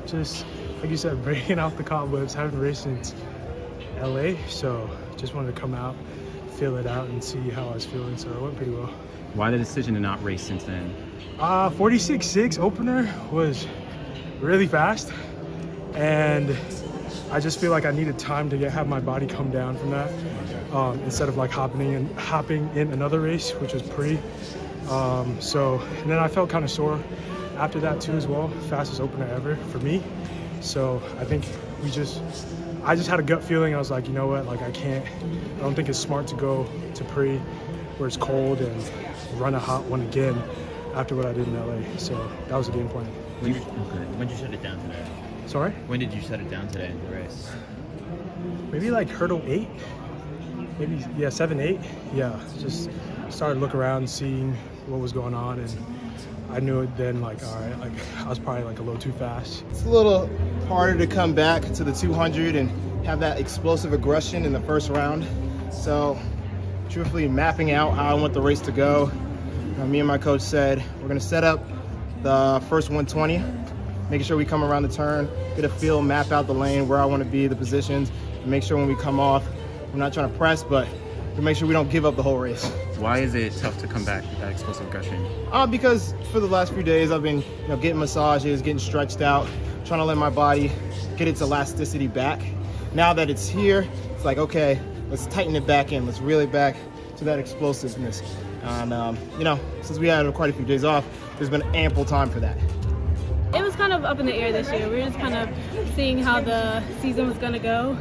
Just like you said, breaking off the cobwebs. Haven't raced since LA, so just wanted to come out, feel it out, and see how I was feeling. So it went pretty well. Why the decision to not race since then? 46.6 opener was really fast, and I just feel like I needed time to have my body come down from that, instead of like hopping in another race, which was pre. And then I felt kind of sore after that too as well. Fastest opener ever for me. So I think I just had a gut feeling. I was like, you know what, like I don't think it's smart to go to pre where it's cold and run a hot one again after what I did in LA. So that was the game plan. When did you shut it down today? Sorry? When did you shut it down today in the race? Maybe like hurdle 8, maybe, yeah, 7, 8. Yeah, just started to look around, seeing what was going on, and I knew it then, like, all right, like I was probably like a little too fast. It's a little harder to come back to the 200 and have that explosive aggression in the first round. So truthfully, mapping out how I want the race to go, me and my coach said we're gonna set up the first 120, making sure we come around the turn, get a feel, map out the lane, where I want to be, the positions, and make sure when we come off, we're not trying to press, but to make sure we don't give up the whole race. Why is it tough to come back with that explosive aggression? Because for the last few days, I've been getting massages, getting stretched out, trying to let my body get its elasticity back. Now that it's here, it's like, okay, let's tighten it back in. Let's reel it back to that explosiveness. And, since we had quite a few days off, there's been ample time for that. It was kind of up in the air this year. We were just kind of seeing how the season was going to go.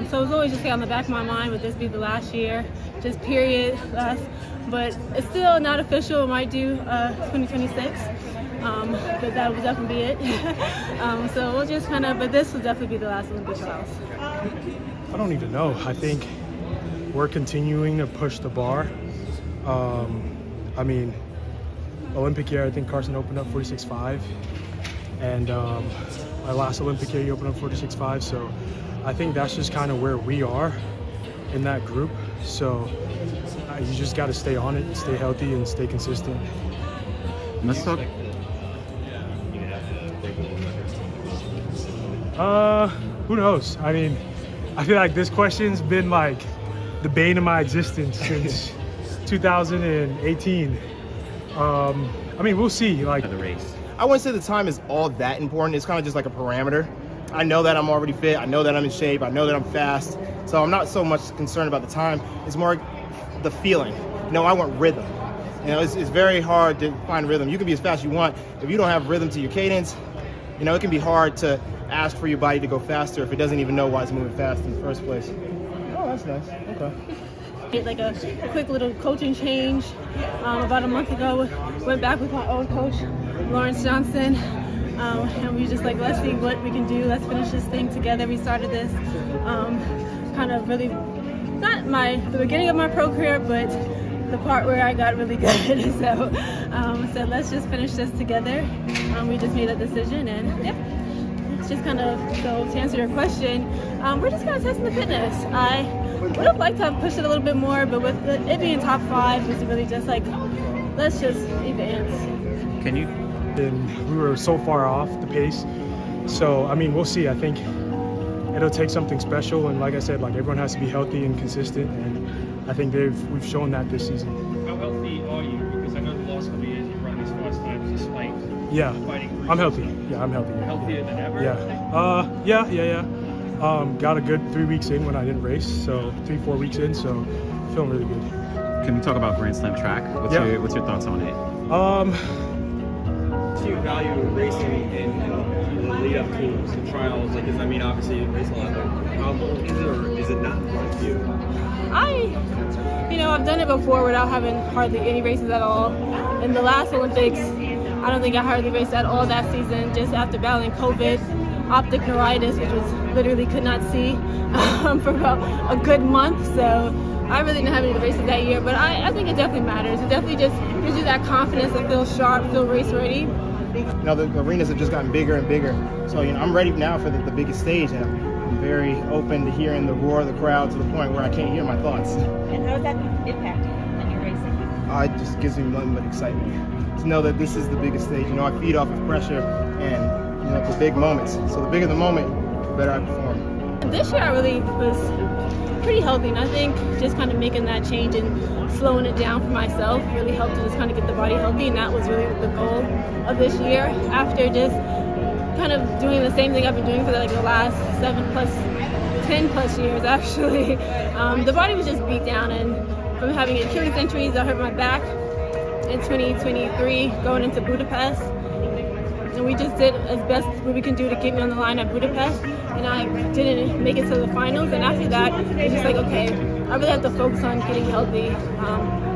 So it was always just on the back of my mind, would this be the last year? Just period, last. But it's still not official. It might do 2026. But that will definitely be it. So we'll just but this will definitely be the last Olympic trials. I don't even know. I think we're continuing to push the bar. Olympic year, I think Carson opened up 46.5, and my last Olympic year, he opened up 46.5. So I think that's just kind of where we are in that group. So you just got to stay on it, stay healthy, and stay consistent. Let's talk. Who knows? I mean, I feel like this question's been like the bane of my existence since 2018. We'll see. Like The race. I wouldn't say the time is all that important. It's kind of just like a parameter. I know that I'm already fit. I know that I'm in shape. I know that I'm fast. So I'm not so much concerned about the time. It's more the feeling. I want rhythm. It's very hard to find rhythm. You can be as fast as you want. If you don't have rhythm to your cadence, it can be hard to ask for your body to go faster if it doesn't even know why it's moving fast in the first place. Oh, that's nice. Okay. Like a quick little coaching change about a month ago. Went back with my old coach, Lawrence Johnson, and we just like, let's see what we can do. Let's finish this thing together. We started this kind of really, not the beginning of my pro career, but the part where I got really good. So let's just finish this together. We just made a decision, and yeah. It's just so to answer your question, we're just kind of testing the fitness. I would have liked to have pushed it a little bit more, but with it being top 5, it's really just like, let's just advance. And we were so far off the pace. So, we'll see. I think it'll take something special. And like I said, like everyone has to be healthy and consistent. And I think we've shown that this season. How healthy are you? Because I know the last couple of years you've run these fast times despite fighting. I'm healthy. Yeah, I'm healthy. Healthier than ever? Yeah. Got a good 3 weeks in when I didn't race, so 3-4 weeks in, so feeling really good. Can we talk about Grand Slam track? What's your thoughts on it? Do you value racing in the lead up to the trials? Like, does that mean obviously you race a lot, but how is it or is it not fun for you? I've done it before without having hardly any races at all. In the last Olympics, I don't think I hardly raced at all that season, just after battling COVID, optic neuritis, which was literally could not see for about a good month. So I really didn't have any races that year, but I think it definitely matters. It definitely just gives you that confidence to feel sharp, feel race ready. The arenas have just gotten bigger and bigger. So, I'm ready now for the biggest stage. And I'm very open to hearing the roar of the crowd to the point where I can't hear my thoughts. And how does that impact on your racing? It just gives me nothing but excitement to know that this is the biggest stage. I feed off of pressure, and to the big moments. So the bigger the moment, the better I perform. This year I really was pretty healthy, and I think just kind of making that change and slowing it down for myself really helped to just kind of get the body healthy, and that was really the goal of this year. After just kind of doing the same thing I've been doing for like the last 10 plus years actually, the body was just beat down, and from having Achilles injuries, I hurt my back in 2023 going into Budapest. And we just did as best what we can do to get me on the line at Budapest, and I didn't make it to the finals. And after that, it's just like, okay, I really have to focus on getting healthy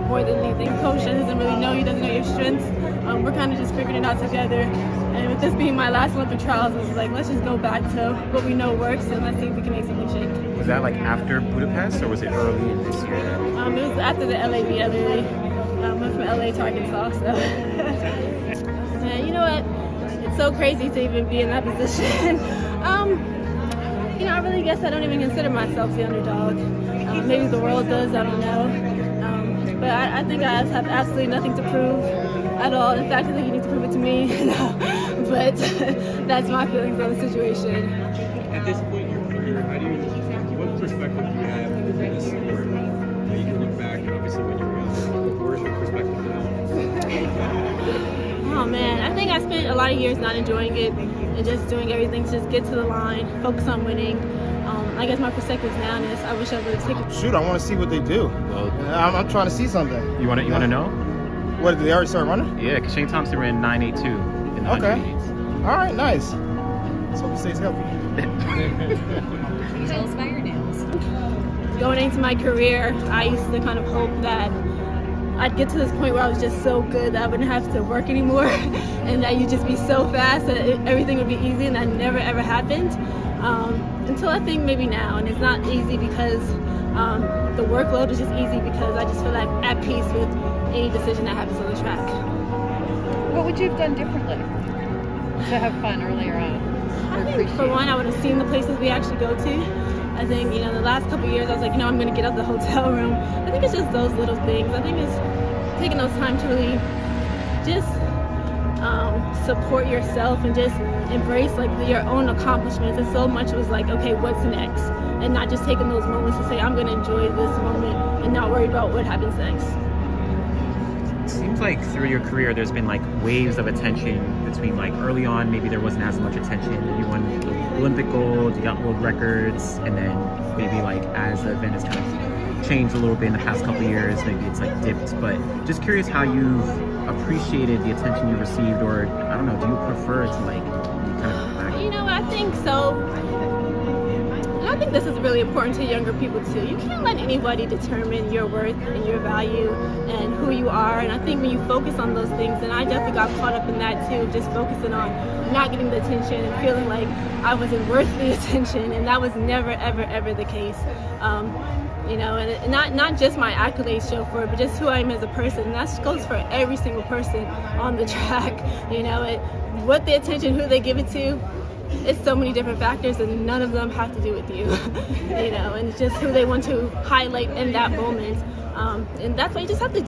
more than anything. Coach doesn't really know, he doesn't know your strengths. We're kind of just figuring it out together. And with this being my last Olympic trials, I was like, let's just go back to what we know works, and let's see if we can make something shake. Was that like after Budapest, or was it early in this year? It was after the LA meet. I went from LA to Arkansas, so. And you know what? It's so crazy to even be in that position. You know, I really guess I don't even consider myself the underdog. Maybe the world does, I don't know. But I think I have absolutely nothing to prove at all. In fact, I think you need to prove it to me. But that's my feelings on the situation. At this point in your career, what perspective do you have of this sport? You can look back, and obviously when you're young, where's your perspective now? Oh man, I think I spent a lot of years not enjoying it and just doing everything to just get to the line, focus on winning. I guess my perspective now is I wish I would have taken. Shoot, I want to see what they do. Well, I'm trying to see something. you want to know? What, did they already start running? Yeah, because Shane Thompson ran 9.82 in the Okay. 100 All right, nice. Let's hope he stays healthy. Tell us about your nails. Going into my career, I used to kind of hope that I'd get to this point where I was just so good that I wouldn't have to work anymore and that you'd just be so fast that everything would be easy, and that never ever happened until I think maybe now. And it's not easy because the workload is just easy because I just feel like at peace with any decision that happens on the track. What would you have done differently to have fun earlier on? I think for one, I would have seen the places we actually go to. I think, you know, the last couple of years, I was like, you know, I'm going to get out of the hotel room. I think it's just those little things. I think it's taking those time to really just support yourself and just embrace like your own accomplishments. And so much was like, okay, what's next? And not just taking those moments to say, I'm going to enjoy this moment and not worry about what happens next. It seems like through your career there's been like waves of attention between like early on maybe there wasn't as much attention, you won Olympic gold, you got world records, and then maybe like as the event has kind of changed a little bit in the past couple of years, maybe it's like dipped. But just curious how you've appreciated the attention you received, or I don't know, do you prefer to like kind of back? You know, I think so. And I think this is really important to younger people too. You can't let anybody determine your worth and your value and who you are. And I think when you focus on those things, and I definitely got caught up in that too, just focusing on not getting the attention and feeling like I wasn't worth the attention, and that was never, ever, ever the case. You know, and not just my accolades show for it, but just who I am as a person. And that goes for every single person on the track. You know, what the attention, who they give it to, it's so many different factors, and none of them have to do with you. You know, and it's just who they want to highlight in that moment. And that's why you just have to